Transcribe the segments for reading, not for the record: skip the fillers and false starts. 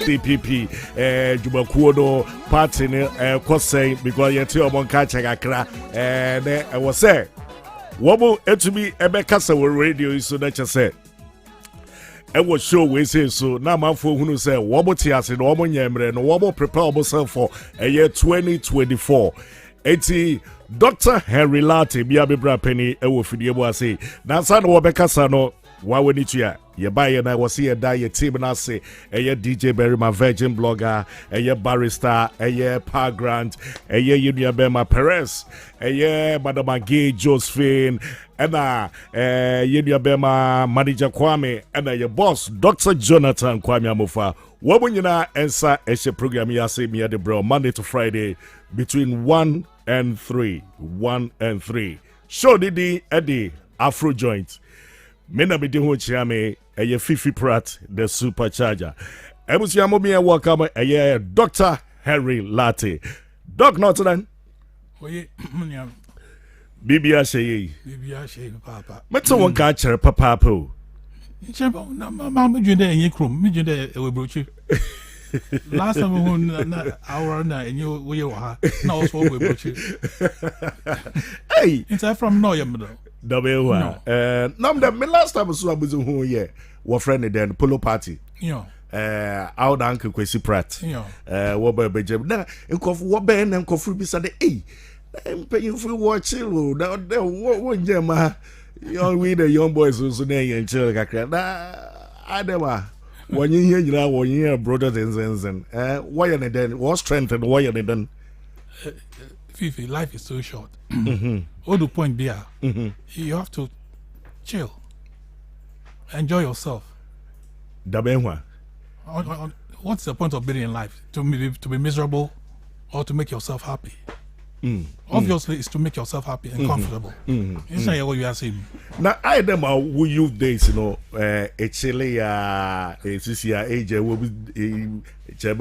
SDPP Jubakuodo party Kosei because you're on Kachakra and I was say Wobo to be Ebekasa radio so that you say. I was sure we say so. Now, my phone who say Wobo Tias in Wobo Yamre and Wobo prepare ourselves for a year 2024. 80 Dr. Henry Latte, Biabra Penny, I will feed say. Now, son of Wabekasano, why would it ya? You buy and I was here, die your team and I say, a year DJ Berry, my virgin blogger, a year barrister, a year Power Grant, a year Union Bema Perez, a year Madame Gay Josephine, and Union Bema Manager Kwame, and your boss, Dr. Jonathan Kwame Amufa. What when you know, answer a program, you say me at the bro, Monday to Friday, between 1 and 3. 1 and 3. Show the Eddie Afro joint. Mena be doing chiame a Fifi Pratt, the supercharger. I was Yamomi welcome a Dr. Henry Latte. Doc Norton. Bibi Ashe, Papa. Metso one catcher, Papa. Mamma, you there in your room, me there, we brought you. Last time, hour and you were now, we brought you. Hey, it's from Noyam. No, the last time I was who yeah, were friendly then polo party. Our uncle Kwesi Pratt. What by Jim now, and cough what ben and coffee beside the I'm paying for watching. Now, one Gemma, young boys who's name and children. I never. When you hear, you know, when you hear brothers and why are they then? What strength and why are they done? Fifi, life is so short. All the point there, you have to chill, enjoy yourself. What's the point of being in life? To be miserable or to make yourself happy? Obviously, it's to make yourself happy and comfortable. It's not what you are saying. Now, I don't know who you days, you know, a chili, a CCA age, will be Joe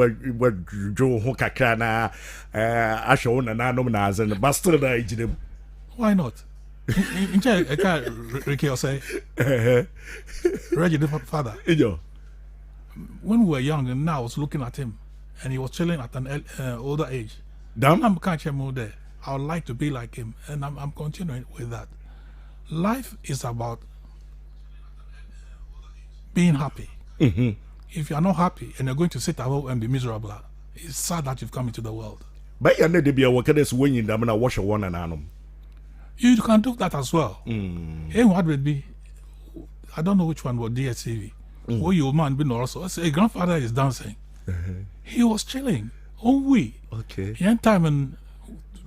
Hokakana, Ashon and Anomanas and the bastard age. Why not? In I can't Ricky or say, Reggie, the father. When we were young, and now I was looking at him, and he was chilling at an older age. I'm catching more there. I would like to be like him, and I'm continuing with that. Life is about being happy. If you are not happy and you're going to sit at home and be miserable, it's sad that you've come into the world. But you need to be a worker that's winning them and I wash one and animal. You can do that as well. And what would be? I don't know which one was DSTV. Oh, your man been also. A grandfather is dancing. He was chilling. Oh, we. Okay. Young time and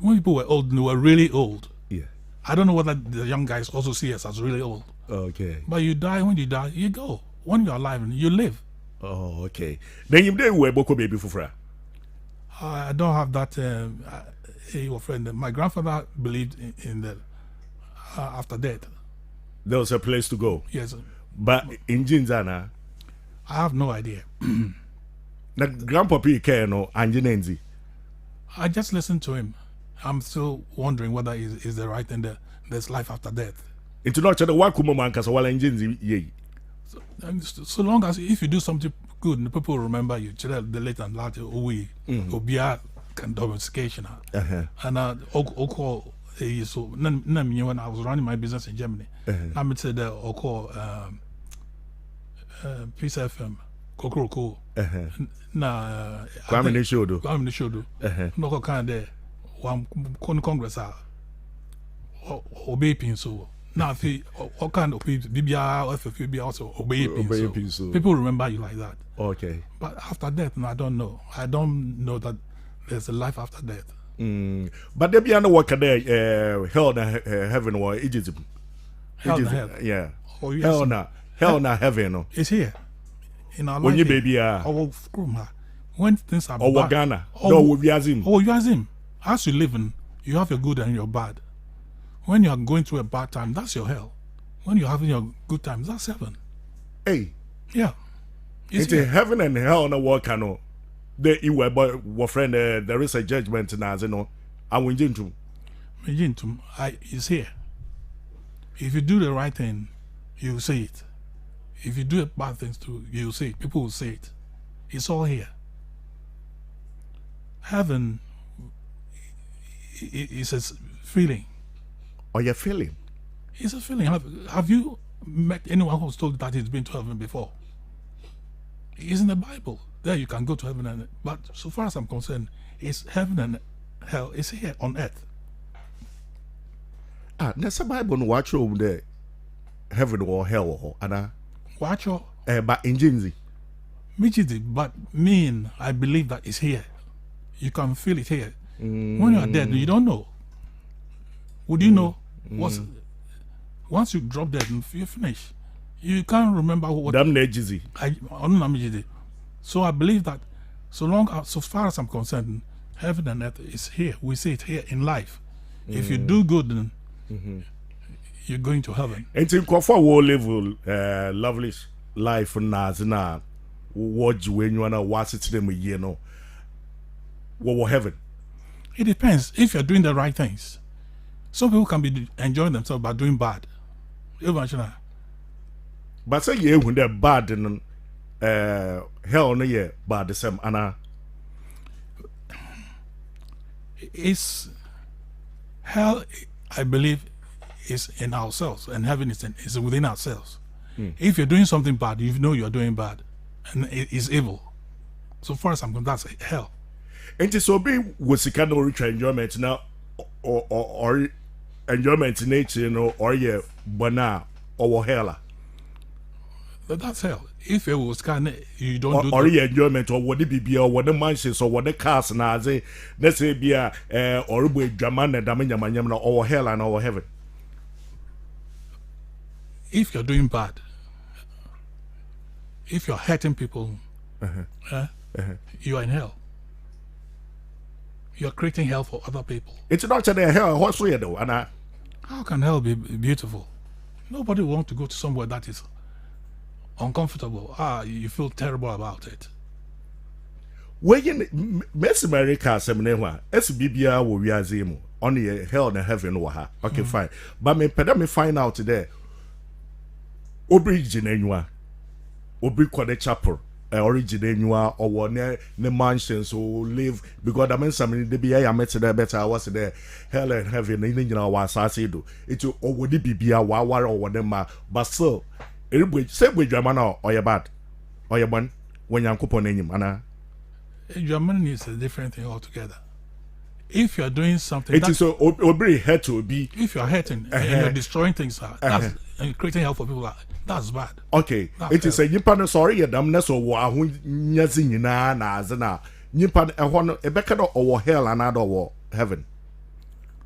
when people were old, they were really old. Yeah. I don't know whether the young guys also see us as really old. Okay. But you die, when you die, you go. When you're alive, you live. Oh, okay. Then you didn't wear Boko baby for I don't have that. Your friend, my grandfather believed in the after death. There was a place to go. Yes. But in Jinzana, I have no idea. The grandpa P.K. no Anjinenzi. I just listened to him. I'm still wondering whether is the right thing there's life after death. It's not the Wakuma Mancas while Anjinzi. So long as if you do something good, the people will remember you. The late and later, we Obia can domestication. And Oko, so when I was running my business in Germany, I said the Oko Peace FM. Kokoroko. Na Kwame Nishodo. No kind there. One Congress obey pin so. Now all kind of people BBR or FFB also obey pin so. People remember you like that. Okay. But after death, I don't know. I don't know that there's a life after death. But there be no work there hell and heaven or Egypt. Hell and heaven. Yeah. Oh, yes. Hell na heaven. It's here. In our when life, you baby when things are bad, Ghana. No, we ask him. Oh, you ask him. As you live in, you have your good and your bad. When you are going through a bad time, that's your hell. When you're having your good times, that's heaven. Hey. Yeah. It's heaven and hell no work no. They you were friend there is a judgment now, you know. I went into. It's here. If you do the right thing, you will see it. If you do bad things too, you will see it. People will see it. It's all here. Heaven is a feeling. Or your feeling? It's a feeling. Have you met anyone who's told you that he's been to heaven before? It's in the Bible. There you can go to heaven, but so far as I'm concerned, it's heaven and hell. It's here on earth. There's a Bible no watch over there. Heaven or hell or Anna. Watch your. But in Jinzi. But I believe that it's here. You can feel it here. When you are dead, you don't know. Would you know? Once you drop dead, you finish. You can't remember what. Damn Jizi. So I believe that so far as I'm concerned, heaven and earth is here. We see it here in life. If you do good, then you're going to heaven. And in Kofa will live lovely life na what you when you wanna watch it to them what will heaven? It depends if you're doing the right things. Some people can be enjoying themselves by doing bad. But say yeah when they're bad and hell no yeah bad the same Anna. It's hell, I believe, is in ourselves, and heaven is within ourselves. If you're doing something bad, you know you're doing bad, and it is evil. So far as I'm concerned, that's hell. And so be was the kind of rich enjoyment now, or enjoyment in nature, you know, or yeah, bana or hell. That's hell. If it was kind of, you don't do or enjoyment or what it be or what the mansions or what the cars and as a let's say be a or we German and Damanya or hell and or heaven. If you're doing bad, if you're hurting people, you are in hell. You're creating hell for other people. It's not a hell, what's weird though, and how can hell be beautiful? Nobody wants to go to somewhere that is uncomfortable. You feel terrible about it. When you Miss America, Seminema, SBBA will be as him only hell and heaven. Okay, fine. But me find out today. Origin anywhere. The chapel. Origin anywhere or one the mansions who live because I mean something the BA I met there better. I was there hell and heaven in was I say do it would it be a war or whatever, but still. Say with German or your bad or your one when you're coupon him, Anna. German is a different thing altogether. If you're doing something, it is so obey head to be. If you're hurting and you're destroying things, that's and creating hell for people, that's bad. Okay, that's it is a nipan sorry, a damnness or yazin na zana. Nipan a becker or hell and other war heaven.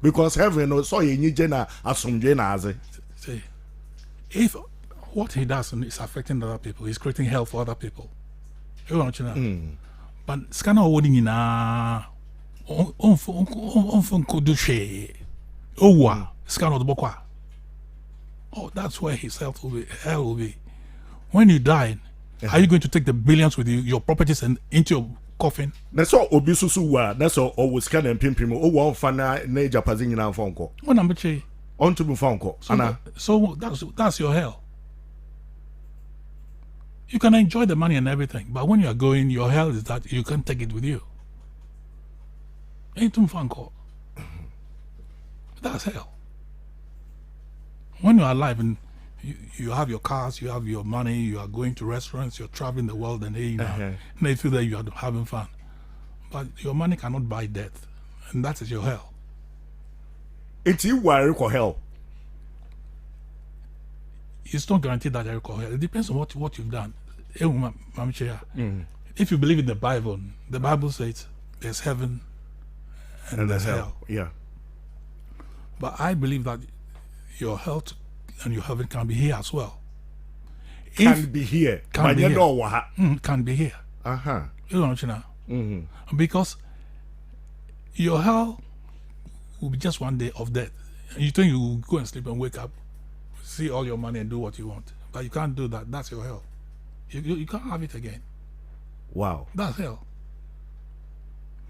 Because heaven or so you jena as some jena as a say if what he does is affecting other people. He's creating hell for other people. You know what you know? But it's kind of holding in a that's where his health will be. Hell will be. When you die, are you going to take the billions with you, your properties, and into your coffin? That's all. Obisusu. That's all. Always can and pimpim. Oh, one fana nature passing in our phone call. What number three? On to be phone call. So that's your hell. You can enjoy the money and everything, but when you are going, your hell is that you can't take it with you. Ain't fun call. That's hell. When you are alive and you have your cars, you have your money, you are going to restaurants, you're traveling the world, and you feel that you are having fun. But your money cannot buy death, and that is your hell. It's you worry for hell. It's not guaranteed that you will hell. It depends on what you've done. If you believe in the Bible says there's heaven and there's hell. Yeah. But I believe that your health and your heaven can be here as well. Can be here. Can be here. Can be here. You know what you know? Because your hell will be just one day of death. And you think you will go and sleep and wake up, see all your money and do what you want. But you can't do that. That's your hell. You can't have it again. Wow. That's hell.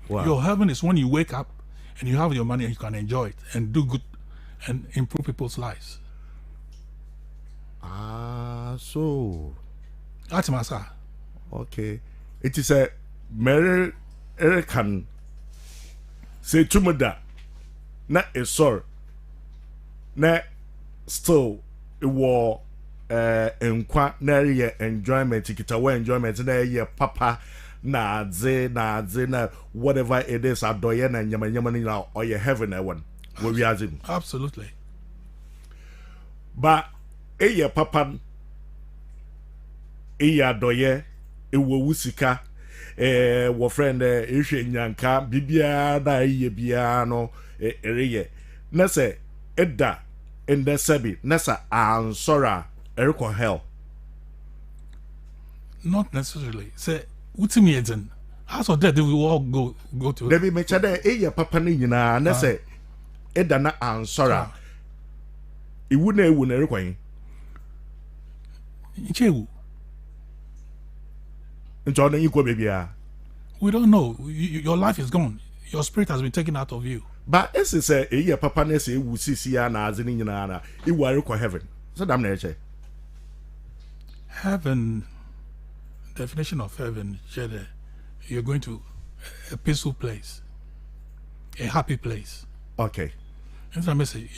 Wow. Your heaven is when you wake up and you have your money and you can enjoy it and do good and improve people's lives. So. That's my sir. Okay. It is a Mary Erican say Tumada na a sor na still a war nkwa na ye enjoyment kita wa enjoyment na ye papa na ze na whatever it is adoye na nyama na or ye heaven one where we are in. Absolutely. But ye papa adoye wo wusika wo friend ehwe nyanka bibia na ye bia no ereye na se eda in the sebi na sa ansora eriko hell. Not necessarily. Say utimi eden. As of that, we will all go to. Debi mecha de ye papa ni nyina na se eda na ansora. Iwu na ewu na eriko yin. Ichewu. We don't know. Your life is gone. Your spirit has been taken out of you. But as I say, a year papa nese wu sisi na azini nyina iwu ariko heaven. So damn na eche. Heaven, definition of heaven, you're going to a peaceful place, a happy place. Okay. And so I say,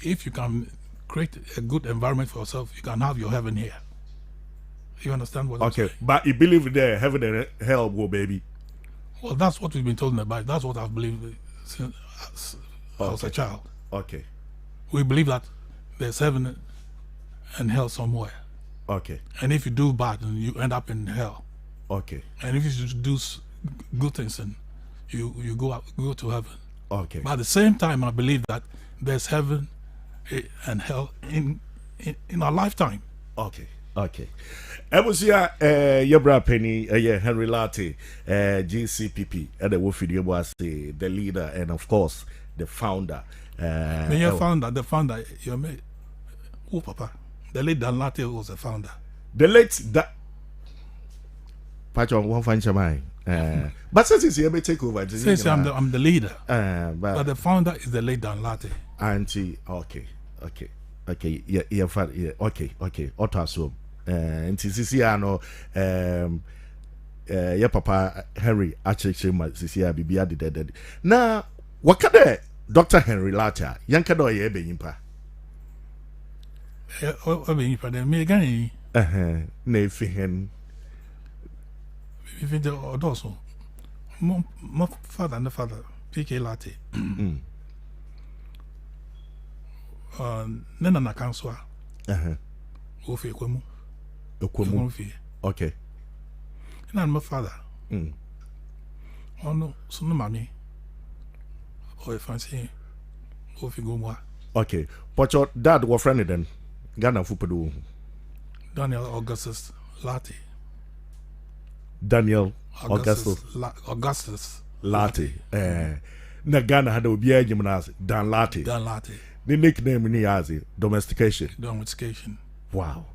if you can create a good environment for yourself, you can have your heaven here. You understand what I'm saying? Okay, but you believe there heaven and hell go, baby. Well, that's what we've been told in the Bible. That's what I've believed since I was a child. Okay. We believe that there's heaven and hell somewhere. Okay. And if you do bad, then you end up in hell. Okay. And if you do good things, then you go to heaven. Okay. But at the same time, I believe that there's heaven and hell in our lifetime. Okay. Okay. Ebusia Yebra Penny Henry Latte GCPP and the Wolfie was the leader and of course the founder. The founder, you made. Oh, Papa. The late Dan Latte was the founder. The late Patron won't find your mind. But since you may take over, since I'm the leader. But the founder is the late Dan Latte. Auntie, okay. Yeah, okay. Otaso. And Sisia no ya papa Henry actually my Sisia bibia dead. Now what can Dr. Henry Latta yanka do ye be yimpa be yimpa dem me gan na efihen even the odoso my father and the father PK Latte nena na kanswa ofi kwemu okay. And my father. Oh no, so no mommy. Or if I say, oh, if you go more. Okay, but your dad was friendly then. Ghana Fupedu. Daniel Augustus Latte. Daniel Augustus Latte. Na Ghana had a beer gymnast Dan Latte. The nickname ni yazi domestication. Wow.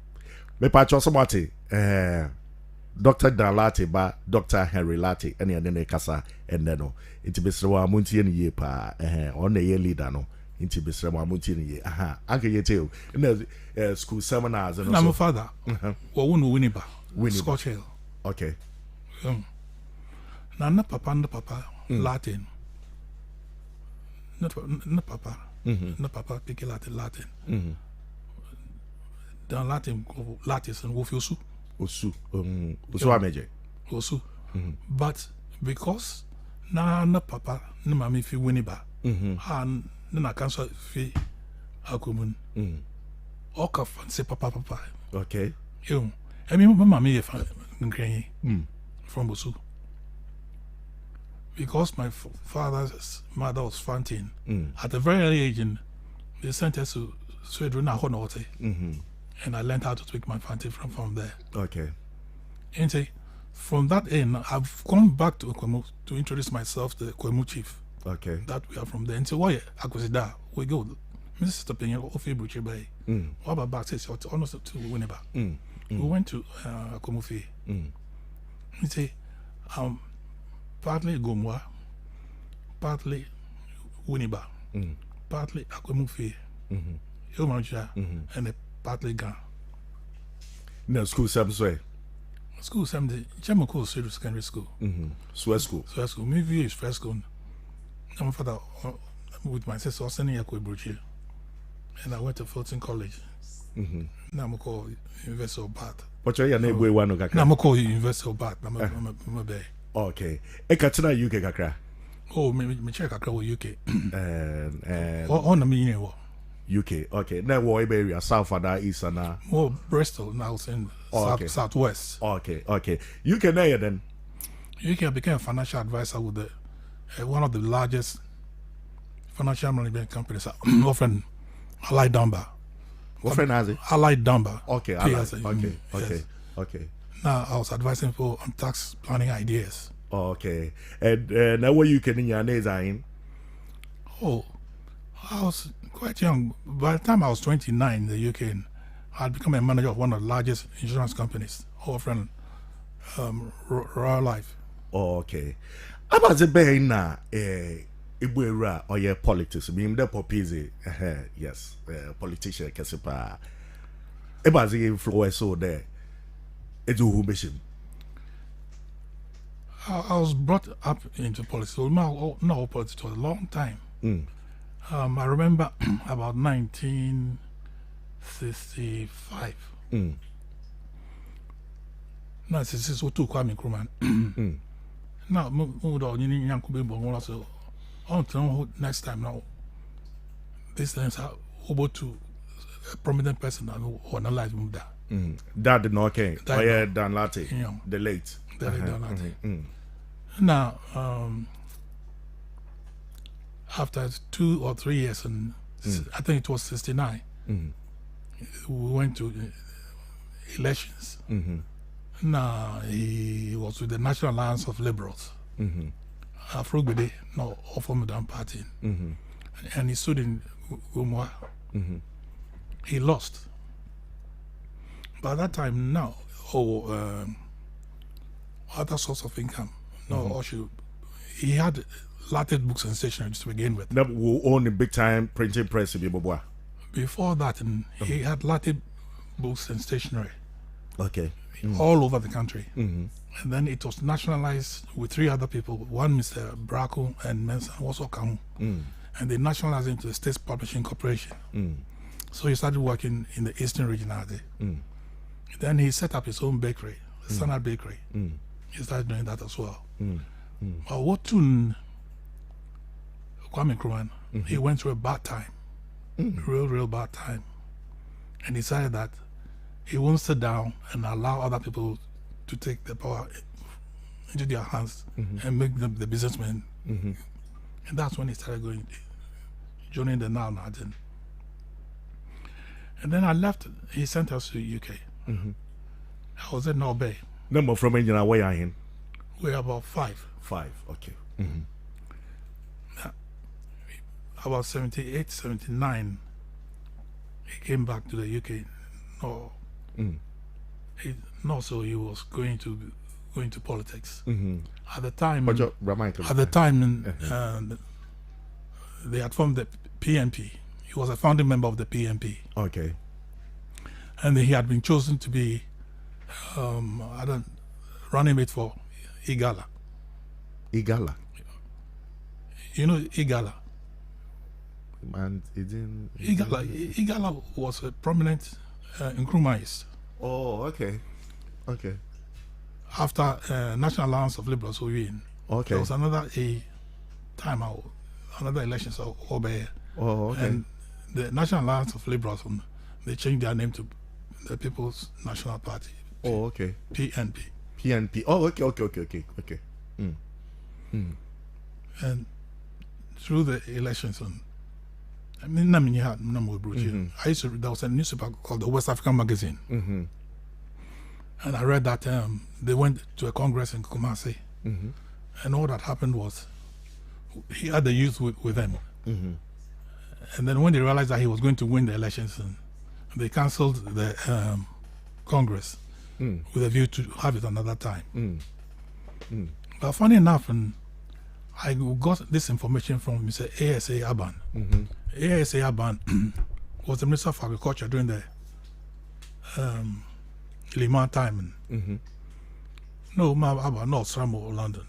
Me pacho somebody Dr. Dan Latte ba Dr. Henry Latte any ene kasa enne no inti besrewa amuntie ne ye pa on na ye leader no inti besrewa amuntie ne ye anke ye tell na school seminars and na my father wo wonu winiba Scotch Hill. Okay. Na papa Latin na papa PK Latin Dan Latin Latis and Wofiosu. Osu ameje. Osu. But because na papa na mami fi winiba. Han na cancer fi akumun. Oka fancy papa. Okay. Yo. I mean mami ye fan from Osu. Because my father's mother was fanting at a very early age, they sent us to Sweden and I learned how to tweak my fancy from there. Okay. And from that end, I've gone back to Kwemu to introduce myself to the Kwemu chief. Okay. That we are from there. And so why Akwesida we go. Mr. Penya Ofi Buche Bay. What about back says almost to Winneba. We went to Kwemu Fi. He say partly Gomwa, partly Winneba, partly Kwemu Fi. And a partly Gan. No school some way. School 70. German school, secondary school. Swear school. Swear school. Maybe it's first school. My father with my sister was sending Bruce, and I went to Fulton College. Now I'm called University of Bath. What's your name? We want to Now I'm called University of Bath. I'm a bay. Okay. Ekatina UK kakra. Oh, me check kakra with UK. And on the meaning UK. Okay. Now what area? South or east and well, Bristol now in southwest. Okay. Okay. UK there then. UK became a financial advisor with the one of the largest financial management companies. Often Allied Dunbar. What friend has it? Allied Dunbar. Okay. Yes. Okay. Now I was advising for on tax planning ideas. Okay. And now what you can in your name? Oh, I was quite young. By the time I was 29 in the UK, I had become a manager of one of the largest insurance companies, offering Royal Life. Okay. About the bay na Ibuera or your politics, being the popizzi, yes, politician Cassipa. About the influence so there. It's who mission. I was brought up into politics. So no politics for a long time. I remember about 1965. 1966, two Kwame Nkrumah. Now, moved on. You so until next time now. These things are about to a prominent person and who analyze that. That did not okay. Oh yeah, Dan Latte, the late. Dan Latte. Now, after 2 or 3 years, and I think it was 69, we went to elections. Now he was with the National Alliance of Liberals. Afro no Afro party, and he stood in Umwa. He lost. By that time, now, other source of income. No, he had Latin books and stationery to begin with. That will own a big time printing press. Before that, he had Latin books and stationery. Okay. All over the country. And then it was nationalized with 3 other people. One, Mr. Braco and Mensa, also Kamu. And they nationalized into the States Publishing Corporation. So he started working in the Eastern region. Then he set up his own bakery, Standard Bakery. He started doing that as well. But what tune Kwame Nkrumah, he went through a bad time, real bad time, and decided that he won't sit down and allow other people to take the power into their hands and make them the businessmen. And that's when he started joining the Now Northern. And then I left. He sent us to UK. I was in Norway. Number from England, where are you? We're about 5. 5, okay. About 78, 79, he came back to the UK. So he was going to politics. At the time, they had formed the PNP. He was a founding member of the PNP. Okay. And he had been chosen to be running mate for Igala. Igala? You know Igala? And Igala was a prominent Nkrumahist. Oh, okay. Okay. After National Alliance of Liberals were in, okay, there was another election. So okay. And the National Alliance of Liberals, they changed their name to the People's National Party. Oh, okay. PNP. Oh, okay. And through the elections, I used to. There was a newspaper called the West African Magazine, and I read that they went to a congress in Kumasi, and all that happened was he had the youth with them, and then when they realized that he was going to win the elections, they cancelled the congress with a view to have it another time. But funny enough, I got this information from Mr. A.S.A. Aban. A.S.A. Aban was the Minister of Agriculture during the Liman time. No, not Stramo, London.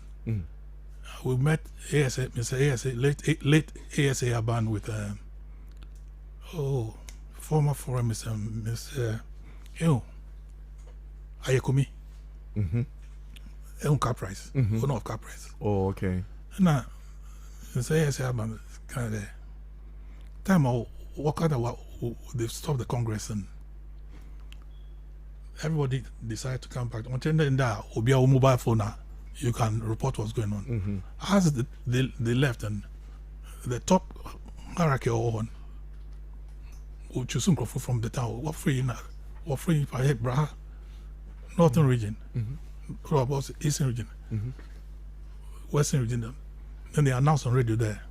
We met ASA, Mr. ASA, late ASA Aban with former foreign Mr. Ayekumi. Car price, owner of car price. Oh, okay. Now, Mr. ASA Aban kind of there. Time I walk out, they stopped the Congress and everybody decided to come back. Until then, that will be our mobile phone now. You can report what's going on. As they left, and the top hierarchy on, which is from the town, what free Braha, Northern region, Eastern region, Western region. Then they announced on radio there,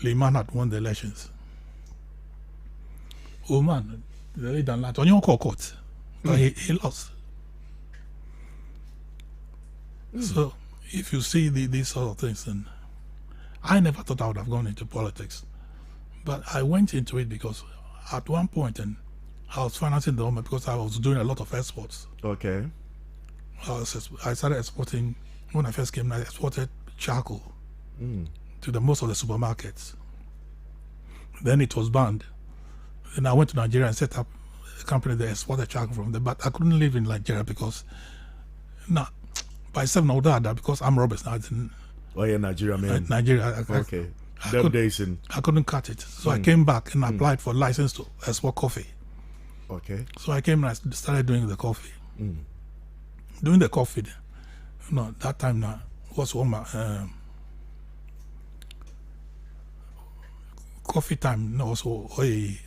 Liman had won the elections. Oh man, they done that on your court, but he lost. So, if you see these sort of things, then I never thought I would have gone into politics. But I went into it because at one point, and I was financing the home because I was doing a lot of exports. Okay. I started exporting, when I first came, I exported charcoal to most of the supermarkets. Then it was banned. Then I went to Nigeria and set up a company that exported charcoal from there. But I couldn't live in Nigeria because, by 7 I would have that because I'm Roberts now. Oh, yeah, Nigeria, man. Nigeria. Okay. I couldn't cut it. So I came back and applied for license to export coffee. Okay. So I came and I started doing the coffee. Doing the coffee, that time now was one my coffee time. Also, they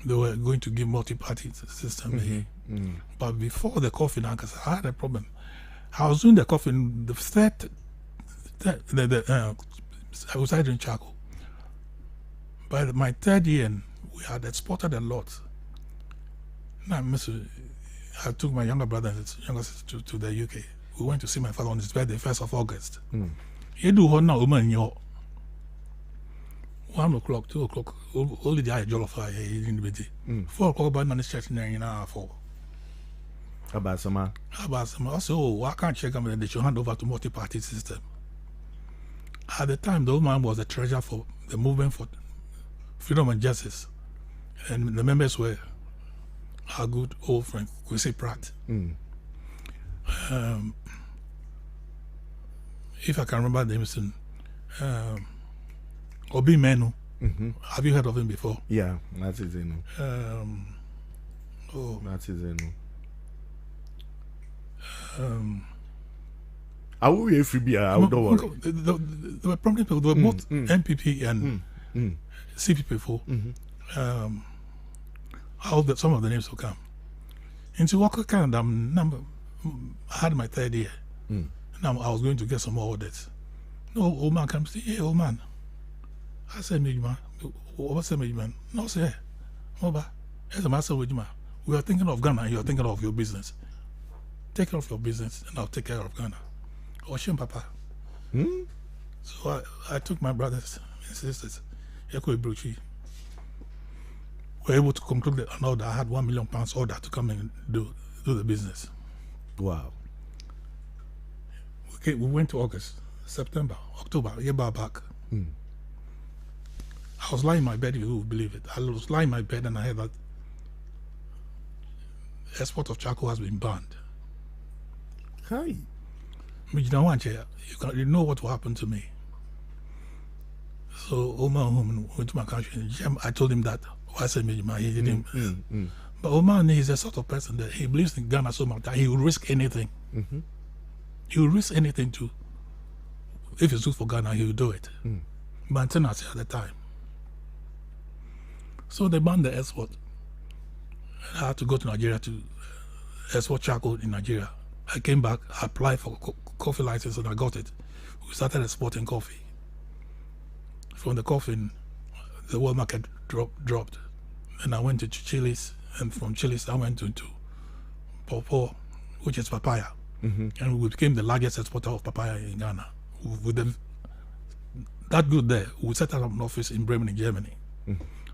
were going to give multi-party system. But before the coffee, I had a problem. I was doing the coffee in the I was doing charcoal. By my third year, we had exported a lot. Now, I took my younger brother and younger sister to the UK. We went to see my father on his birthday, 1st of August. You do now, woman, 1 o'clock, 2 o'clock, only the eye jollof in the bed. 4 o'clock, by man's church in 4. About some. Also, I can't check them and they should hand over to multi-party system. At the time, the old man was the treasurer for the movement for freedom and justice. And the members were our good old friend, Kwesi Pratt. If I can remember the name, Obi Menu. Have you heard of him before? Yeah, that's his name. That's his name. I will be don't worry. They were prominent people. They were both MPP and CPP before. Some of the names will come. Into Walker Canada, I had my third year. Now I was going to get some more audits. No, old man comes, hey, old man. I said, man, what's the man? No, sir. As a master with you, we are thinking of Ghana and you are thinking of your business. Take care of your business and I'll take care of Ghana. Ocean Papa. So I took my brothers and sisters, Eko Ibruchi. We were able to conclude an order. I had £1 million order to come and do the business. Wow. We went to August, September, October, a year back. I was lying in my bed, you would believe it. I was lying in my bed and I heard that export of charcoal has been banned. Hi. You know what will happen to me. So Oman went to my country. I told him that. I said, he didn't. But Oman is a sort of person that he believes in Ghana so much that he will risk anything. He will risk anything too. If it's good for Ghana, he will do it. But at the time. So they banned the export. I had to go to Nigeria to export charcoal in Nigeria. I came back, I applied for coffee license and I got it. We started exporting coffee. From the coffee, the world market dropped. And I went to Chili's, and from Chili's I went into Pawpaw, which is papaya. And we became the largest exporter of papaya in Ghana. With that good there, we set up an office in Bremen in Germany.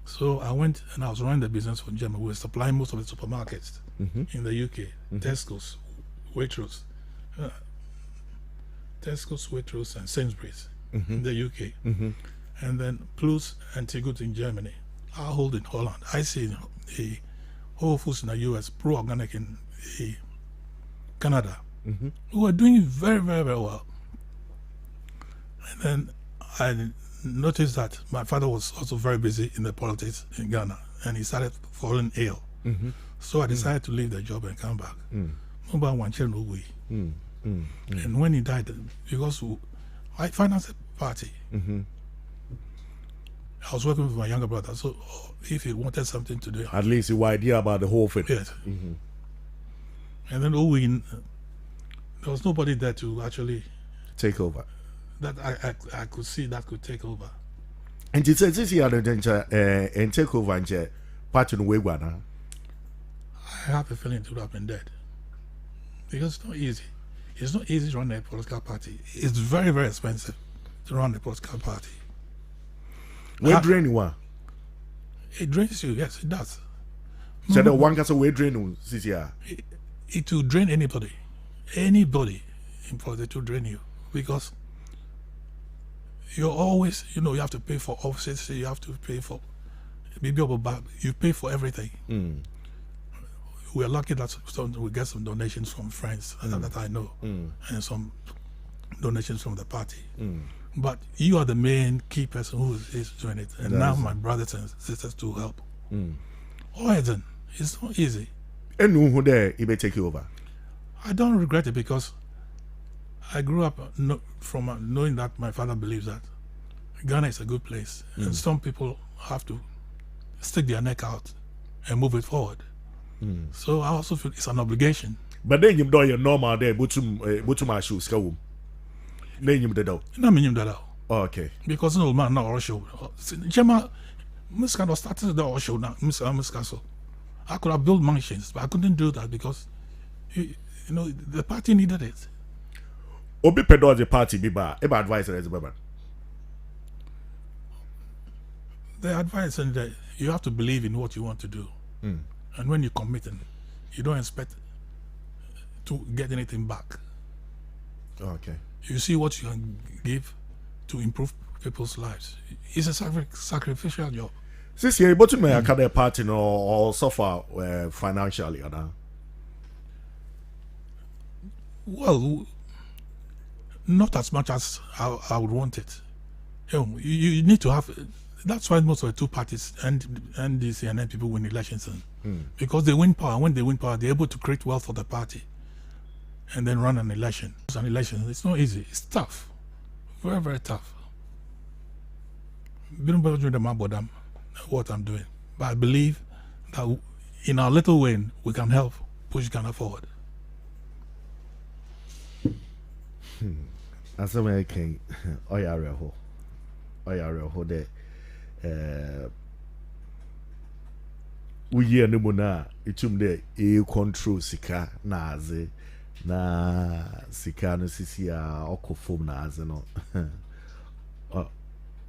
So I went and I was running the business for Germany. We were supplying most of the supermarkets. in the UK, Tesco's, Waitrose, and Sainsbury's in the UK, and then Plus and Tegut in Germany, Ahold in Holland. I see the Whole Foods in the US, Pro Organic in Canada, who are doing very, very, very well. And then I noticed that my father was also very busy in the politics in Ghana, and he started falling ill. So I decided to leave the job and come back. And when he died, because I financed a party, I was working with my younger brother, so if he wanted something to do, at least you idea about the whole thing. Yes. And then there was nobody there to actually take over. That I could see that could take over. And it says this year and take over and part in way one. I have a feeling it would have been dead. Because it's not easy. It's not easy to run a political party. It's very, very expensive to run a political party. We drain you. It drains you, yes, it does. So the one gets away drain this year. It will drain anybody. Anybody in politics will drain you. Because you're always, you have to pay for offices, you have to pay for you pay for everything. We're lucky that we get some donations from friends that I know, and some donations from the party. But you are the main key person who is doing it, and now my brothers and sisters to help. Then it's not easy. And who there he may take you over? I don't regret it because I grew up from knowing that my father believes that Ghana is a good place, and some people have to stick their neck out and move it forward. So I also feel it's an obligation. But then you do your normal there, butum shoes go. Then you do. No, mean that. Okay. Because no man now show. Jema, Miss Kano started the show now. Miss Castle. I could have built mansions, but I couldn't do that because the party needed it. Obi pedo the party be bad. Eba advice as a The advice is that you have to believe in what you want to do. And when you commit, you don't expect to get anything back. Okay. You see what you can give to improve people's lives. It's a sacrificial job. Since you're able to make a party or suffer financially, well, not as much as I would want it. You need to have. That's why most of the two parties, NDC and people win elections, because they win power. When they win power, they're able to create wealth for the party, and then run an election. It's not easy. It's tough, very, very tough. What I'm doing, but I believe that in our little way we can help push Ghana forward. As a way, can Oyaro de we hear no mona, itum de e control sika naze na sika no sisi a okofom naze no.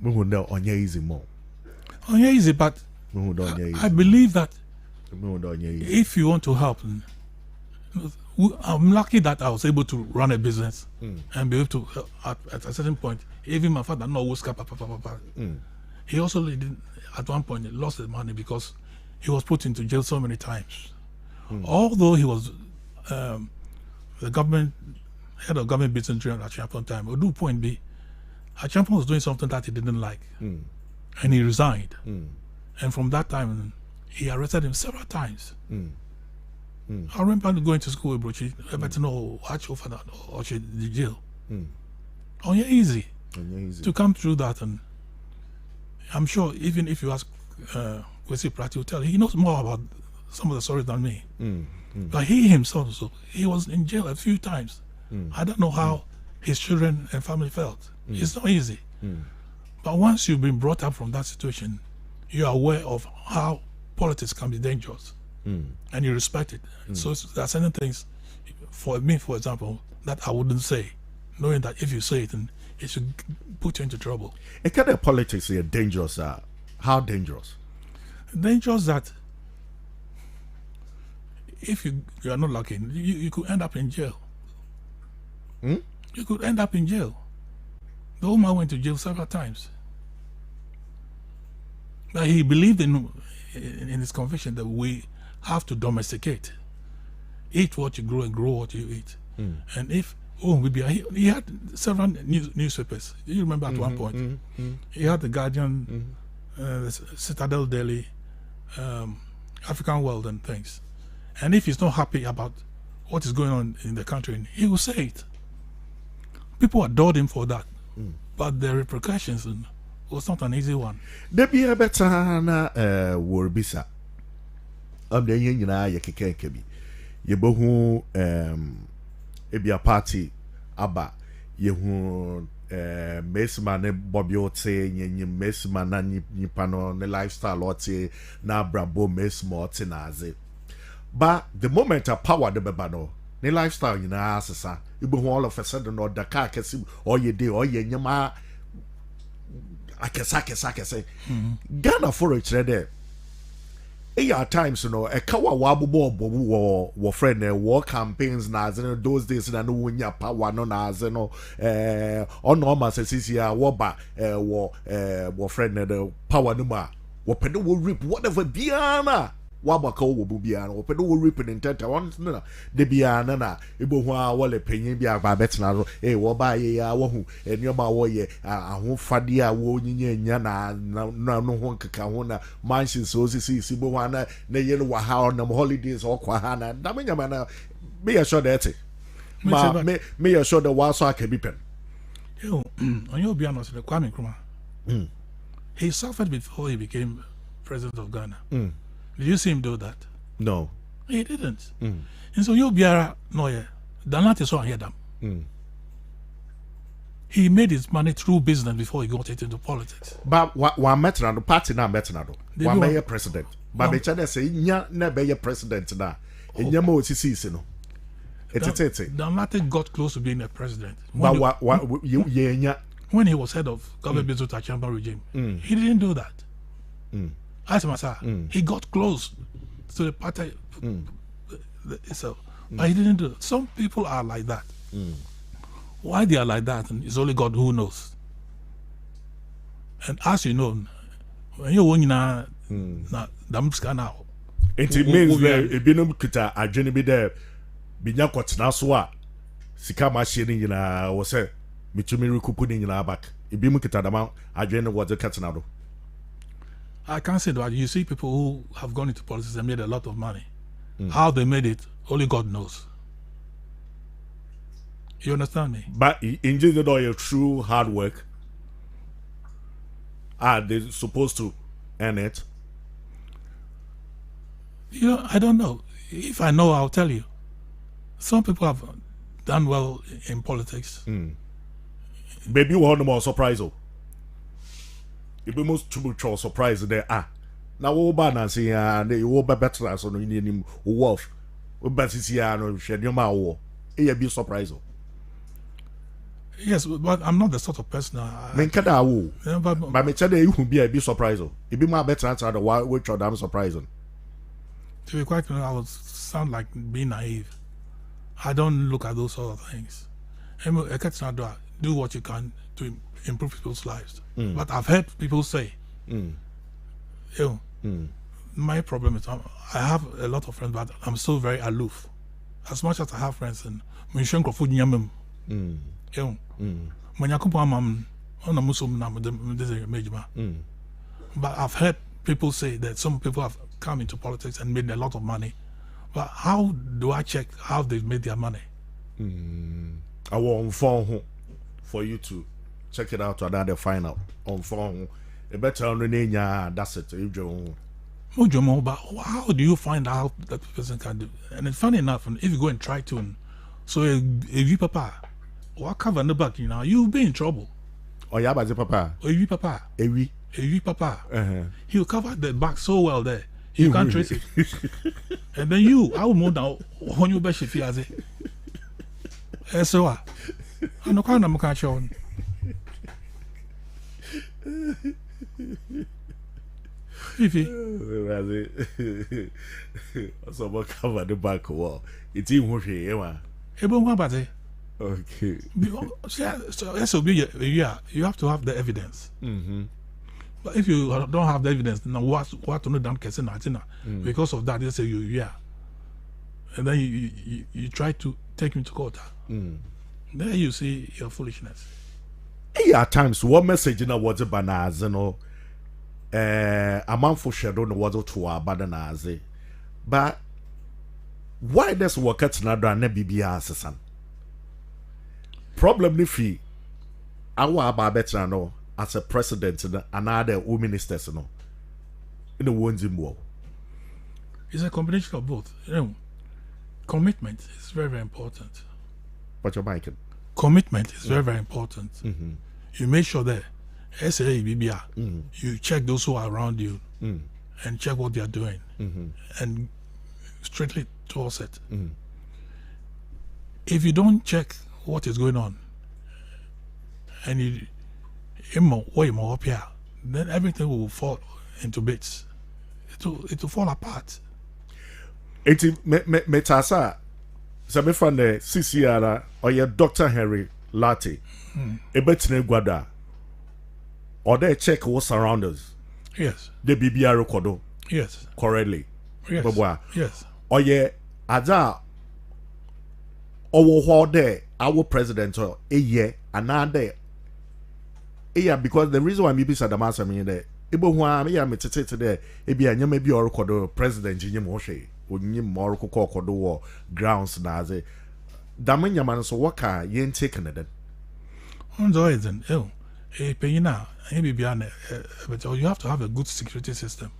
We will know on easy more. On easy, but I believe that if you want to help, I'm lucky that I was able to run a business and be able to, at a certain point, even my father no was he also at one point lost his money because he was put into jail so many times. Although he was the head of government business during at Champion time, do point B, Champion was doing something that he didn't like, and he resigned. And from that time, he arrested him several times. I remember going to school with Brochi, but no, watch over that or the jail. Easy to come through that, and I'm sure even if you ask Kwesi Pratt, he'll tell you he knows more about some of the stories than me. But he himself, he was in jail a few times. I don't know how his children and family felt. It's not easy. But once you've been brought up from that situation, you are aware of how politics can be dangerous, and you respect it. So there are certain things, for me, for example, that I wouldn't say, knowing that if you say it, it should put you into trouble. A kind of politics is dangerous. How dangerous? Dangerous that if you are not lucky, you could end up in jail. Hmm? You could end up in jail. The old man went to jail several times. But he believed in his conviction that we have to domesticate. Eat what you grow and grow what you eat. And if he had several newspapers. You remember at one point he had the Guardian, the Citadel Daily, African World, and things. And if he's not happy about what is going on in the country, he will say it. People adored him for that, but the repercussions was not an easy one. There be a better na worbisa. The yen yina ye keke kebi. Ye bohu ebi a party aba ye hu mesma ne Bobby Ote nye mesma na nipa no ne lifestyle ote na brabo mesma ote na aze. But the moment a power de beba no ne lifestyle yina asesa you bohu all of a sudden or the car kesi or ye de or ye nyama akesa Ghana for each there. At times, you know, a kawa wabu wo friend war campaigns na those days na no wunya power no na no on normal says ya woba wo friend the power no ma wo pedo wo rip whatever biana waba ka wo biana wo pedo wo rip in tenta one na de biana na ebo hu a wole panyin bia ba betina ro wo ba ye ya wo hu enioma wo ye ahofade a wo nyinya nya na no ho nkeka ho na mansion so si bo hu na ye no wa ha on holidays or kwa ha na da menya na me ya sure that me ya sure the wa so aka bi pen yo on your biana so the Kwame Nkrumah he suffered before he became president of Ghana. Did you see him do that? No. He didn't. And so you biara no yeah. Danate so hear them. He made his money through business before he got into politics. But one metra no party na metra no. One be president. But be chade say nya na be president na. Enya ma osisi no. Danate got close to being a president. But when he was head of government business chamber regime, he didn't do that. He got close to the party itself, but he didn't do it. Some people are like that. Why they are like that, and it's only God who knows. And as you know, when you win na damska now, it means that a binum kita adwene bi there binya kwotena so a sika ma hye ni nyina wo se mitumi rekupu ni nyina back. Ebi mu kita dama adwene wo de katena do. I can't say that. You see people who have gone into politics and made a lot of money. How they made it, only God knows. You understand me? But in just your true hard work, are they supposed to earn it? You know, I don't know. If I know, I'll tell you. Some people have done well in politics. Maybe you want more surprise. It be most too surprise there. Now wo ba na say you wo be better so no nim wolf. Wo ba sisi no hwe no ma wo. E be surprise. Yes, but I'm not the sort of person. Men kada wo. But me tell you be a be surprise. E be more better answer the which I'm surprising. To be quite honest, I would sound like being naive. I don't look at those sort of things. Do what you can to improve people's lives. But I've heard people say, my problem is I have a lot of friends, but I'm still very aloof. As much as I have friends, and but I've heard people say that some people have come into politics and made a lot of money. But how do I check how they made their money? I want phone for you to check it out and then find out on phone. A better on the that's it. But how do you find out that person can do? And it's funny enough, if you go and try to, so if you papa, what cover in the back, you'll be in trouble. Oh yeah, but papa. If you papa. If you papa. He'll cover the back so well there. You can't trace it. And then I will move down on your best if you have it. So I know kind of catch on. Fifi. So what cover the back wall? It's in who she Okay. So yeah, you have to have the evidence. But if you don't have the evidence, then what to know done because of that they say and then you try to take him to court. There you see your foolishness. At times, what message in a water bananas, a month for shadow no water to our badanaze. But why does work at another and BBR son? Problem ni fi our better no as a president and another ministers no in the ones in war. It's a combination of both. Commitment is very, very important. But you're making commitment is very, very important. You make sure that SABBR, you check those who are around you and check what they are doing and strictly towards it. If you don't check what is going on and you up here, then everything will fall into bits. It will fall apart. Metasa Sabe from the CCR or your Dr. Henry Latte, a better guada, or they check what's around us. Yes. The BBR record. Yes. Correctly. Yes. Yes. Or ye, Ada, or what day, our president, or a year, another. Yeah, because the reason why maybe Sadamasa mean that, Ibo Hua, me, I'm today, it be a maybe or record president in Moshe. Onye more kokodo grounds na ze damanya man so waka yen take na den onzo izen payina but you have to have a good security system.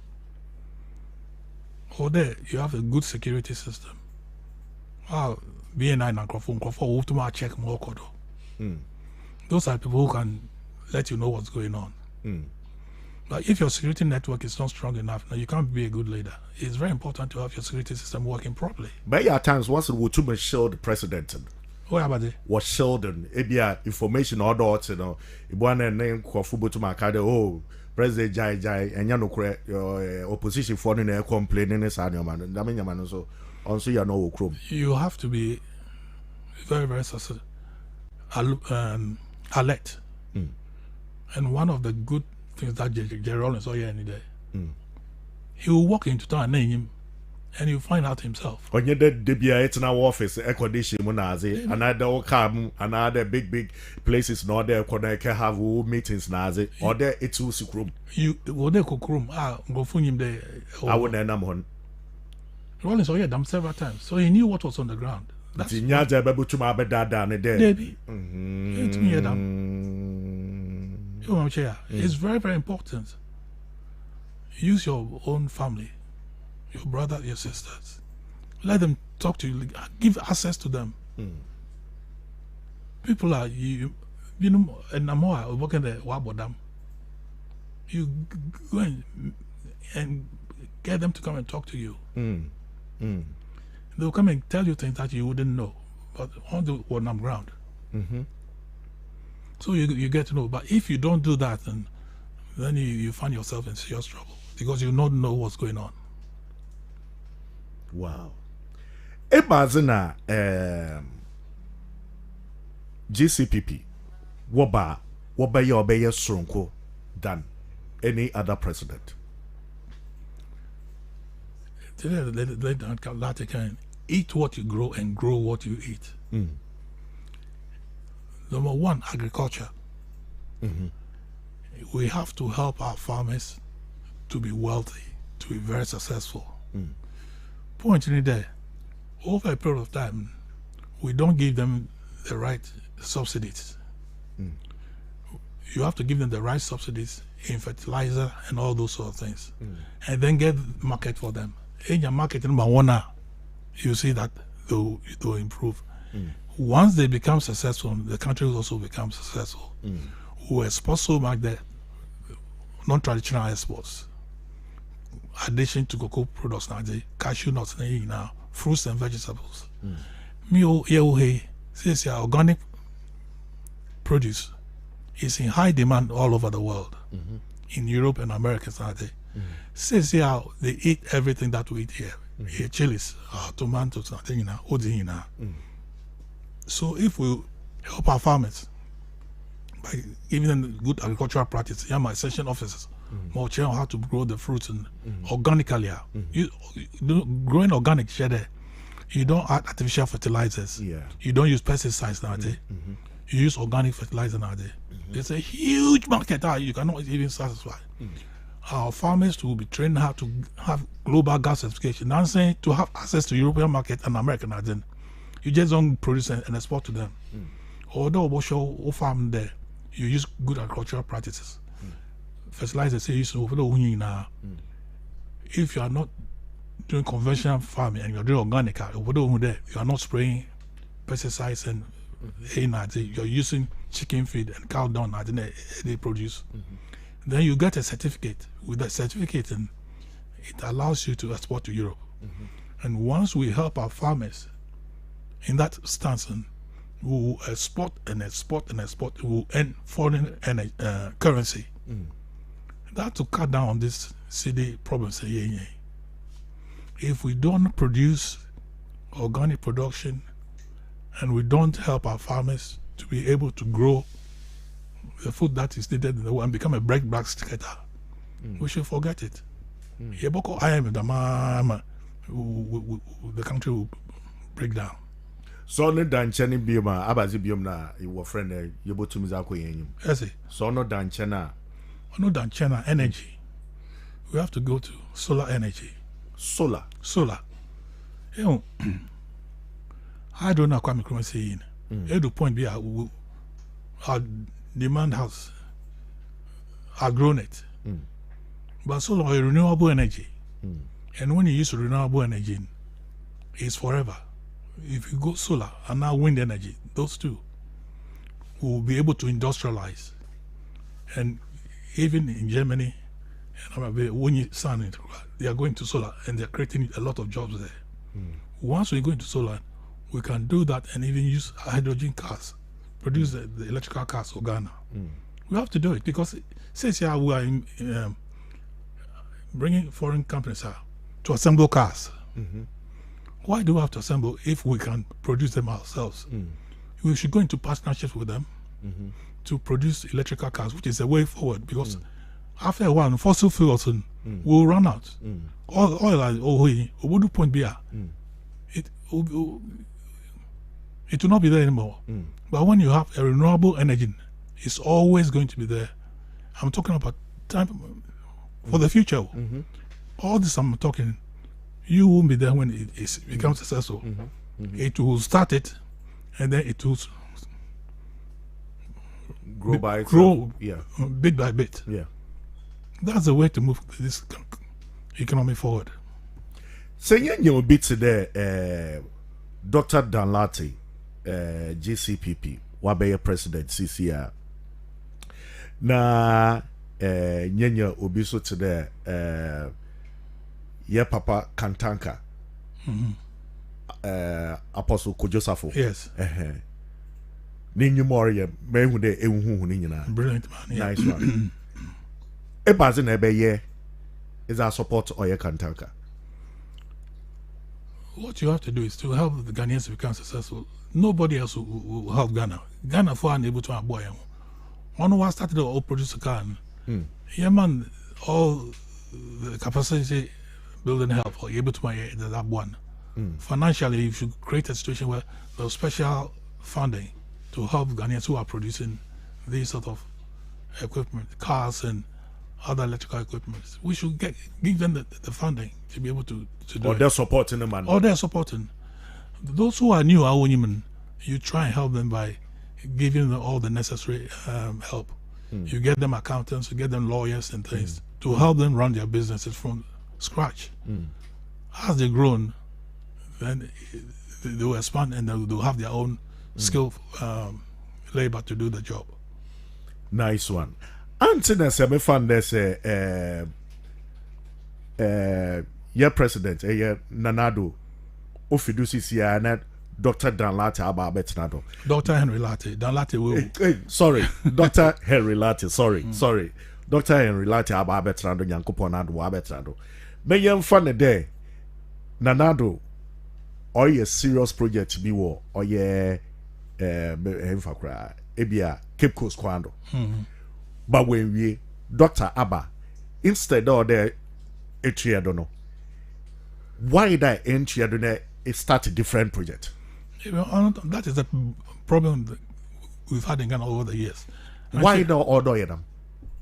There you have a good security system. BNI and Crawford to check more kodo. Those are people who can let you know what's going on. But if your security network is not strong enough, now you can't be a good leader. It's very important to have your security system working properly. But at times, once it would too much shield the president. What about it? Was shielding, information or dots, one name for football to my card. Oh, President Jai, and your opposition for the complaining is man. Damien so also you know chrome. You have to be very, very alert. And one of the good things that Jerry Rollins saw here any day. He will walk into town and name him, and he'll find out himself. When you did Debia, it's in our office, Equadition Munazi, another cab, another big places, not there, can have meetings, Nazi, or there it's also room. You go there, cook room, go find him there. I would end up on Rollins saw them several times, so he knew what was on the ground. That's in Yaja Babu to my bed down a day. It's very, very important. Use your own family, your brother, your sisters. Let them talk to you. Give access to them. People are you know, and I'm working there. Wabodam. You go and get them to come and talk to you. They'll come and tell you things that you wouldn't know, but on the ground. So you get to know. But if you don't do that, then you find yourself in serious trouble because you don't know what's going on. Wow. Ebazina GCPP waba ya obeye stronko than any other president. They can eat what you grow and grow what you eat. Number one, agriculture. We have to help our farmers to be wealthy, to be very successful. Point in there, over a period of time, we don't give them the right subsidies. You have to give them the right subsidies in fertilizer and all those sort of things, and then get market for them. In your market, you see that they'll improve. Once they become successful, the country will also become successful. We export so much that non-traditional exports. Addition to cocoa products now, cashew nuts now, fruits and vegetables. Since organic produce is in high demand all over the world, in Europe and America, Says here they eat everything that we eat here. Here, chilies, tomatoes, nothing, So if we help our farmers by giving them good agricultural practice, my extension officers, more children how to grow the fruits and organically. Growing organic, you don't add artificial fertilizers. You don't use pesticides nowadays. You use organic fertilizer nowadays. There's a huge market that you cannot even satisfy. Our farmers will be trained how to have global gas certification. I'm saying to have access to European market and American market. You just don't produce and export to them. Although we show farm there, you use good agricultural practices. Fertilizers say use if you are not doing conventional farming and you're doing organic, you are not spraying pesticides and you're using chicken feed and cow dung they produce. Then you get a certificate. With that certificate, and it allows you to export to Europe. And once we help our farmers in that stance, we will export and export and export. We will earn foreign currency. That to cut down on this city problems. If we don't produce organic production and we don't help our farmers to be able to grow the food that is needed in the world and become a break-back skater, we should forget it. The country will break down. So no danchani bioma abazi biom na your friend yobotum zako yenyum. Yes. So no danchana. No danchana energy. We have to go to solar energy. Solar. You know, I don't know what I'm saying. At the point our demand has outgrown it. But solar is renewable energy. And when you use renewable energy, it's forever. If you go solar and now wind energy, those two will be able to industrialize. And even in Germany, when you sun, they are going to solar and they're creating a lot of jobs there. Once we go into solar, we can do that and even use hydrogen cars, produce the electrical cars for Ghana. We have to do it because since we are bringing foreign companies to assemble cars. Why do we have to assemble if we can produce them ourselves? We should go into partnerships with them to produce electrical cars, which is a way forward because after a while, fossil fuels will run out. Oil, point be it will not be there anymore. But when you have a renewable energy, it's always going to be there. I'm talking about time for the future. All this I'm talking, you won't be there when it becomes successful. It will start it, and then it will grow bit by bit. That's the way to move this economy forward. Saying you bit today, Dr. Danlati, GCPP, Wabaya President CCR. Na nyenya obiso today, ye Papa Kantanka, Apostle Kojosafo. Yes. Ninyu Moria, Mehude Ewu Nina. Brilliant man. Yeah. Nice one. Ebazin Ebeye is our support or your Kantanka. What you have to do is to help the Ghanaians to become successful. Nobody else will help Ghana. Ghana for unable to boy. One who started the old producer can. Yeah, man, all the capacity building help or able to buy that one. Financially, you should create a situation where there's special funding to help Ghanaians who are producing these sort of equipment, cars and other electrical equipment. We should give them the funding to be able to do or it. they're supporting them. Or they're supporting. Those who are new, you try and help them by giving them all the necessary help. You get them accountants, you get them lawyers and things to help them run their businesses from scratch. As they grown, then they will expand and they'll have their own skill labor to do the job. Nice one. Antina se me fan this your president Nanado Ofidusi Siana Dr. Danlati Aba Betnado. Dr. Henry Latte. Danlati will sorry. Dr. Henry Latte. Sorry. Dr. Henry Lati aba betrando Nyankopon ado wa betrando. Na yemfa ne de nanado oye serious project bi wo oye emfa kra ebia Cape Coast kwando. But when we Dr. Abba instead of the etriado no, why that etriado no it start a different project? That is the problem that we've had in Ghana over the years. Why not order them?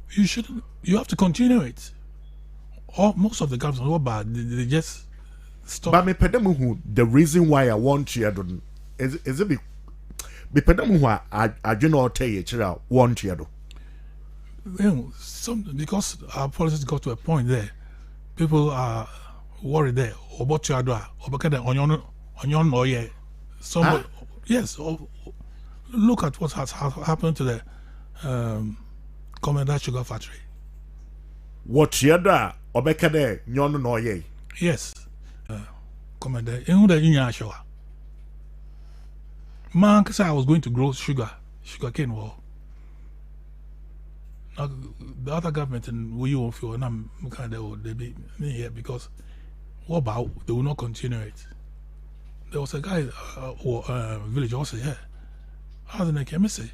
You have to continue it. Most of the governments were bad. They just stop. But me pedemu who the reason why I want you is it be pedemu who I do not tell you chira want you. Because our policies got to a point there, people are worried there about your door or because onion or yeah. Somebody, yes. Look at what has happened to the Commander Sugar Factory. What you da obeka de nyon no ye? Yes. Commander, in the union show. Man, because I was going to grow sugar cane wall. Now, the other government and we won't feel and I'm kind of they be me here because what about they will not continue it. There was a guy village also here. I was in a chemist say,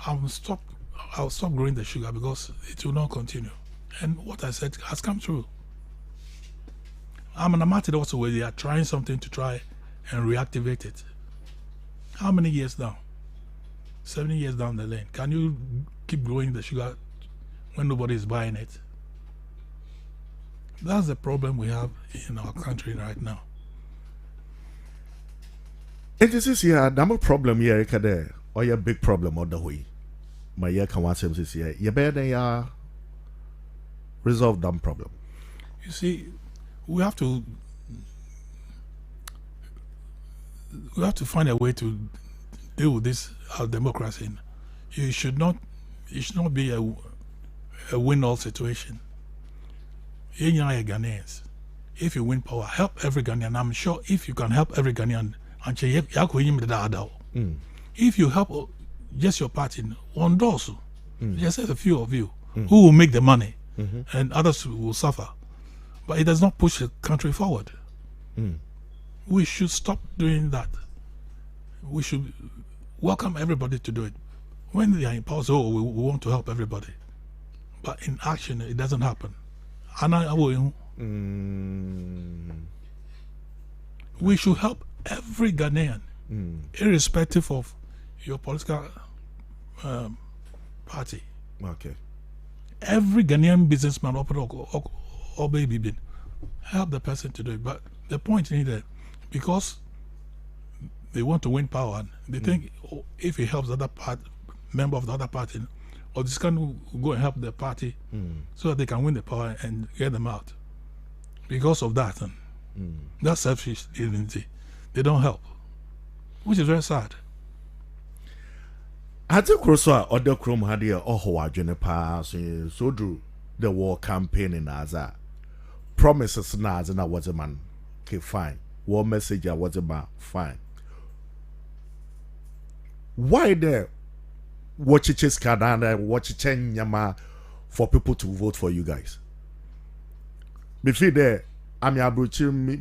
I'll stop growing the sugar because it will not continue. And what I said has come true. I'm an amateur also where they are trying something to try and reactivate it. How many years now? 70 years down the lane. Can you keep growing the sugar when nobody is buying it? That's the problem we have in our country right now. And this is here, the problem here, there, or your big problem on the way. My year can watch him this year. You better resolve that problem. You see, we have to find a way to deal with this our democracy. It should not be a win-all situation. You are Ghanaians. If you win power, help every Ghanaian. I'm sure if you can help every Ghanaian, if you help just your party, one does, just a few of you who will make the money, and others will suffer. But it does not push the country forward. We should stop doing that. We should welcome everybody to do it. When they are in power, we want to help everybody. But in action, it doesn't happen. We should help every Ghanaian, irrespective of your political party. Okay. Every Ghanaian businessman or baby help the person to do it. But the point is that because they want to win power, they think if he helps the other member of the other party, or this can go and help the party so that they can win the power and get them out. Because of that, that's selfish dignity. They don't help, which is very sad. I think also other chrome had here or pass so do the war campaign in Aza. Promises Naz and I was a man. Okay, fine. War message I was a man. Fine. Why there? Watch it Kadana, watch it Yama for people to vote for you guys. Before there, I'm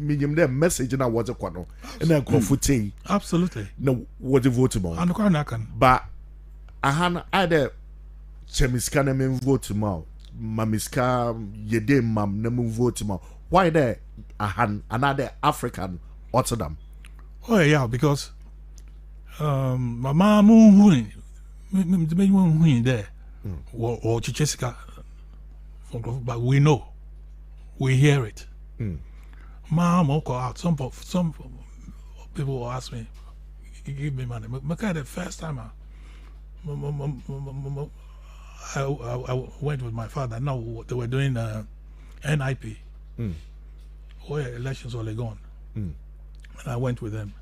medium there message and I was a quano and then confute. Absolutely. No, what the vote about? And the but I had either Chemiska name vote ma Mamiska Yede mam name vote ma. Why there? I had another African Rotterdam. Oh yeah, because my mom there or Chichesica, but we know, we hear it. Mom will call out. Some people will ask me, give me money. But the first time I went with my father. Now they were doing NIP, where elections were gone, and I went with them.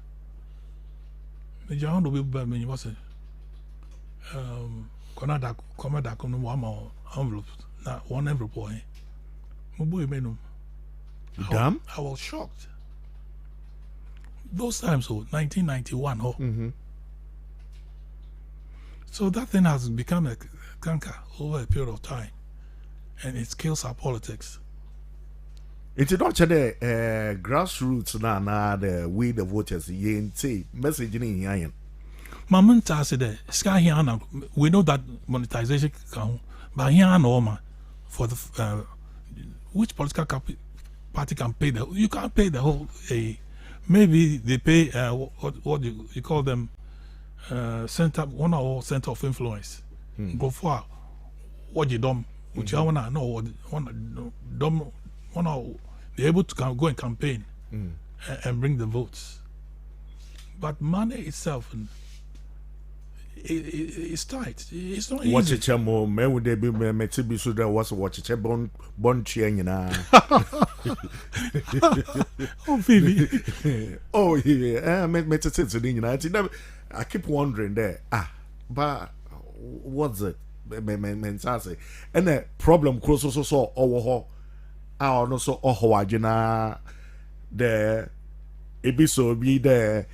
The John will be was envelope, not one envelope boy. Damn. I was shocked. Those times, 1991, So that thing has become a canker over a period of time. and it kills our politics. It's not the grassroots na the we the voters say message in here. Mamanta said sky here we know that monetization can, but here no for the which political party can pay the, you can't pay the whole maybe they pay what you call them center of influence. Go for what you done which I wanna know what wanna be able to go and campaign and bring the votes. But money itself it's tight. It's not easy. Watch it, more men would they be maybe so that was watch it, bon chain, Oh, Phoebe. Oh, yeah, I keep wondering there. But what's it? And the problem close also saw over her. No so Ohawajina there. It be so be there.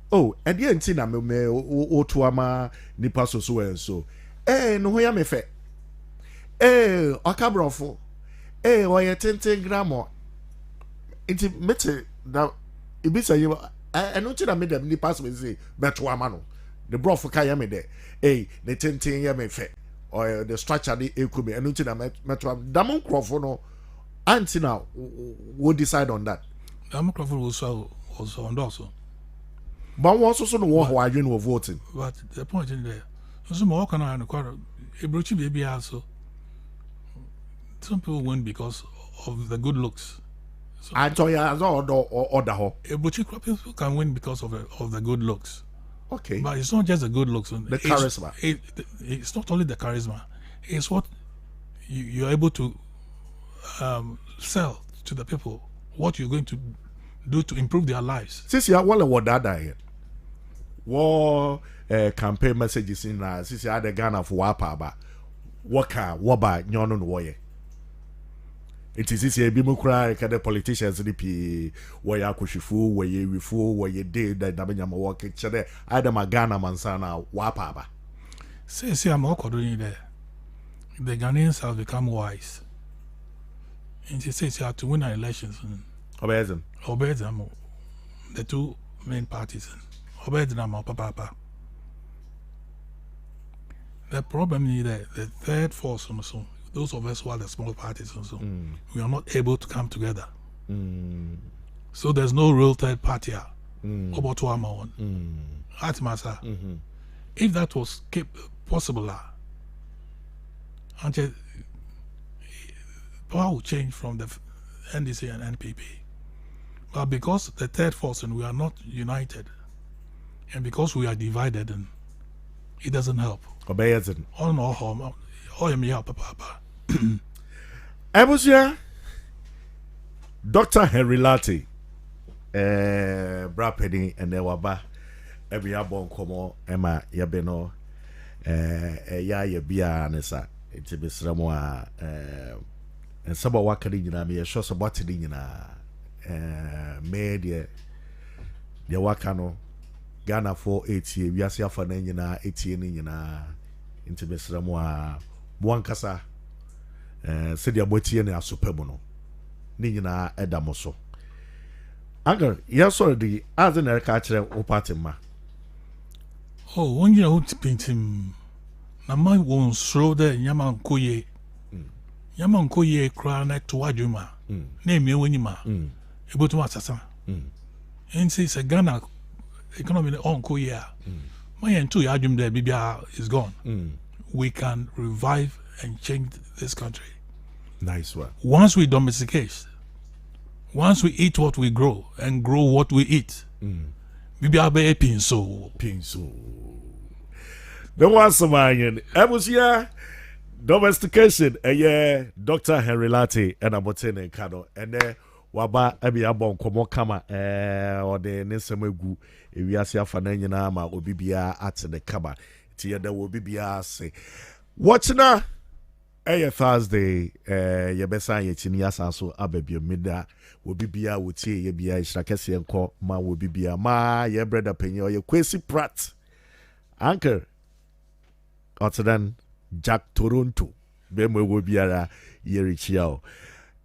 Oh, and the end na me o to ama nipa so and so. No ya me fe. Okabrofo. Oye 10 gram. Inti mete na ibi say you eno ti na me dem nipa so say beto ama no. The brofo ka ya me there. The 10 ya me fe. Or the structure the ekumi eno ti na meto damon crofo no. Anti now we'll decide on that. Damon crofo also on also. But one also know who are you voting. But the point in there, some more can I acquire a brooch baby also. Some people win because of the good looks. I told you as all or the whole. A brooch people can win because of the good looks. Okay. But it's not just the good looks. The charisma. It's not only the charisma. It's what you're able to sell to the people. What you're going to do to improve their lives. Since you are well aware that war campaign messages in since you had the Ghana for Wapa, Waba, Nyono, Warrior. It is this year, Bimukra, the politicians, the where Yakushifu, where you refu, where you did that Nabanyama walk each other, either Magana Mansana, Wapa. Say, I'm all doing there. The Ghanaians have become wise. And she says you have to win our elections. Obey them. The two main parties. Obey them, Papa. The problem is that the third force also, those of us who are the small parties also, we are not able to come together. So there's no real third party. About if that was possible, until power will change from the NDC and NPP. But because the third force and we are not united, and because we are divided, and it doesn't help. Obeyazin. Oh no, me help, Papa. Abusia, Dr. Henry Lati, Brapeni, and Ewaba, every abon como, Emma Yabeno, ya bia nesa, it's a bisramwa, and some wakadin, I mean, a show some watching media the wakano Ghana for 8 years we are here for 8 years into Besramwa Mwankasa said your botie na supermono ni nyina edamoso agar yes already as an catcher o party ma oh one year out painting na my won slow there Yamankoye kra na to adwuma na eme wonima able to assassin. And says a Ghana economy on Korea. My and two argument there BBR is gone. We can revive and change this country. Nice one. Once we domesticate, once we eat what we grow and grow what we eat, BBR be pinso. The one Samarian. I was here. Domestication. Dr. Henry Lati and Abotene Kano and waba abi abon komo kama o de nesemegu ewiase afana nyina ma obibia at the kaba ti yeda obibia say watchna Thursday yebesa yechini asanso ababio mida obibia wotie ye bia ishrakese enko ma obibia ma ye brother penyo ye Kwesi Pratt anchor Ottodan Jack Toronto bɛma ɛwɔ biara yɛrekyia o.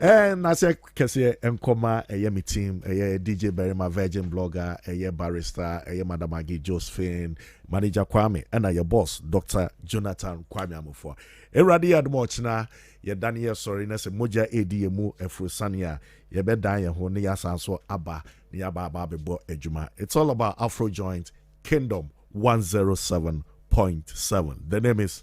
And I say, Kessie Nkoma, a me team, a DJ Berima Virgin blogger, a barrister, a Madam Maggie Josephine, manager Kwame, and your boss, Dr. Jonathan Kwame Amufo. Eradi Admochna, ye Daniel Sorinas, Moja ADMU, Afro Sania, ye bedan ye hone ya sanso Abba, Niaba Babebo Ejuma. It's all about Afro Joint Kingdom 107.7. The name is